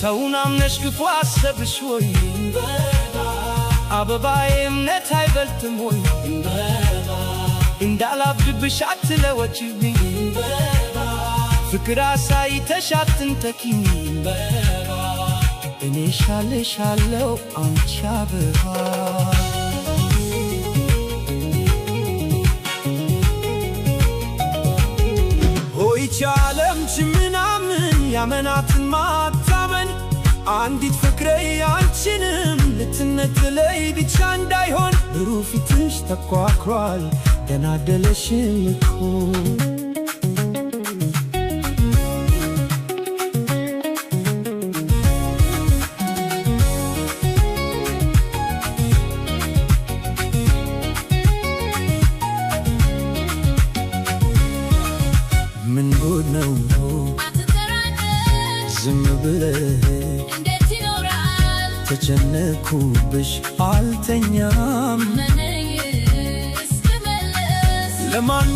ሰውን አምነሽ ክፉ አሰብሽ ወይ አበባዬ እምነት አይበልጥም ወይ እንዳላብድብሽ አትለወጪብኝ ፍቅር አሳይተሽ አትንተኪኝ እኔ ሻልሻለው አንቺ አበባ ሆይች ዓለም ምናምን ያመናትን ማታመን አንዲት ፍቅሬ አንቺንም ልትነጥለይ ብቻ እንዳይሆን ብሩህ ፊትሽ ተኳኩሏል ገና አደለሽም እኮ ምን ጉድ ነው ዝም ብለህ እንዴት ይኖራል ተጨነኩብሽ አልተኛም እስክመለስ ለማን